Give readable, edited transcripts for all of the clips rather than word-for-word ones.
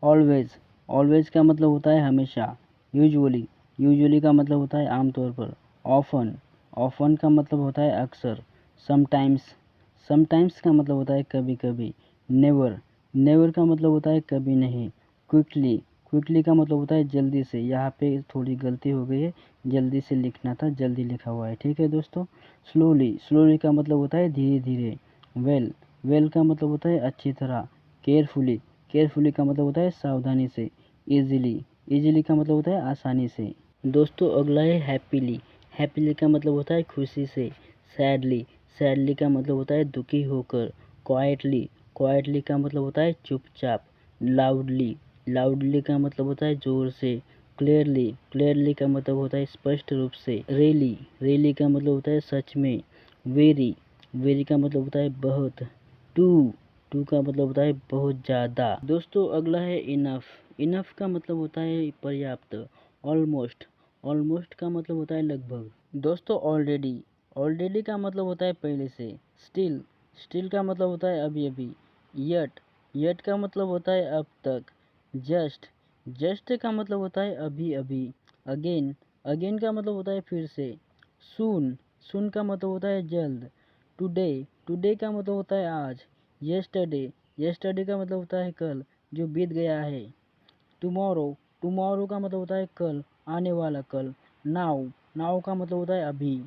Always, always का मतलब होता है हमेशा। यूजुअली, यूजुअली का मतलब होता है आमतौर पर। ऑफन, ऑफन का मतलब होता है अक्सर। समटाइम्स, समटाइम्स का मतलब होता है कभी कभी। नेवर, नेवर का मतलब होता है कभी नहीं। क्विकली, क्विकली का मतलब होता है जल्दी से। यहाँ पे थोड़ी गलती हो गई है, जल्दी से लिखना था, जल्दी लिखा हुआ है, ठीक है दोस्तों। स्लोली, स्लोली का मतलब होता है धीरे धीरे। वेल, वेल का मतलब होता है अच्छी तरह। केयरफुली, केयरफुली का मतलब होता है सावधानी से। इजीली, इजीली का मतलब होता है आसानी से। दोस्तों अगला है हैप्पीली, हैप्पीली का मतलब होता है खुशी से। सैडली, सैडली का मतलब होता है दुखी होकर। क्वाइटली, क्वाइटली का मतलब होता है चुपचाप। लाउडली, लाउडली का मतलब होता है जोर से। क्लियरली, क्लियरली का मतलब होता है स्पष्ट रूप से। रियली, रियली का मतलब होता है सच में। वेरी, वेरी का मतलब होता है बहुत। टू, टू का मतलब होता है बहुत ज़्यादा। दोस्तों अगला है इनफ, इनफ का मतलब होता है पर्याप्त। ऑलमोस्ट, ऑलमोस्ट का मतलब होता है लगभग। दोस्तों ऑलरेडी, ऑलरेडी का मतलब होता है पहले से। स्टिल, स्टिल का मतलब होता है अभी अभी। यट, यट का मतलब होता है अब तक। जस्ट, जस्ट का मतलब होता है अभी अभी। अगेन, अगेन का मतलब होता है फिर से। सून, सून का मतलब होता है जल्द। टुडे, टुडे का मतलब होता है आज। यस्टरडे, यस्टरडे का मतलब होता है कल, जो बीत गया है। टुमारो, टुमारो का मतलब होता है कल, आने वाला कल। नाउ, नाउ का मतलब होता है अभी।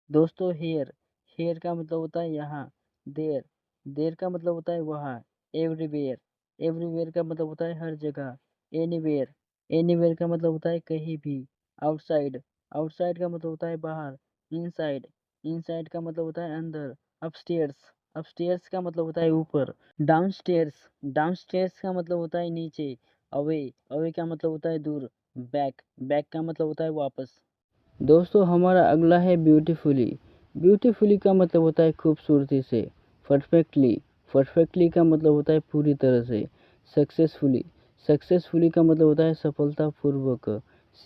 दोस्तों हेयर, हेयर का मतलब होता है यहाँ। देर, देर का मतलब होता है वहाँ। एवरीवेयर, एवरीवेयर का मतलब होता है हर जगह। एनीवेयर, एनीवेयर का मतलब होता है कहीं भी। आउटसाइड, आउटसाइड का मतलब होता है बाहर। इनसाइड, इनसाइड का मतलब होता है अंदर। अपस्टेयर्स, अपस्टेयर्स का मतलब होता है ऊपर। डाउनस्टेयर्स, डाउनस्टेयर्स का मतलब होता है नीचे। अवे, अवे का मतलब होता है दूर। बैक, बैक का मतलब होता है वापस। दोस्तों हमारा अगला है ब्यूटीफुली, ब्यूटीफुली का मतलब होता है खूबसूरती से। परफेक्टली, परफेक्टली का मतलब होता है पूरी तरह से। सक्सेसफुली, सक्सेसफुली का मतलब होता है सफलतापूर्वक।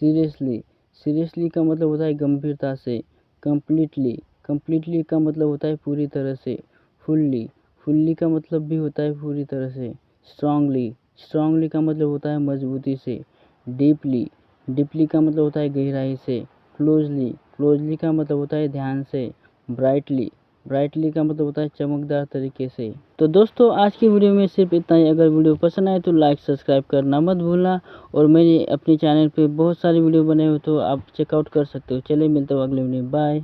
सीरियसली, सीरियसली का मतलब होता है गंभीरता से। कंप्लीटली, कंप्लीटली का मतलब होता है पूरी तरह से। फुल्ली, फुल्ली का मतलब भी होता है पूरी तरह से। स्ट्रांगली, स्ट्रांगली का मतलब होता है मजबूती से। डीपली, डीपली का मतलब होता है गहराई से। क्लोजली, क्लोजली का मतलब होता है ध्यान से। ब्राइटली, ब्राइटली का मतलब होता है चमकदार तरीके से। तो दोस्तों आज की वीडियो में सिर्फ इतना ही। अगर वीडियो पसंद आए तो लाइक सब्सक्राइब करना मत भूलना। और मैंने अपने चैनल पे बहुत सारे वीडियो बनाए हो तो आप चेकआउट कर सकते हो। चलिए मिलते हो अगले वीडियो, बाय।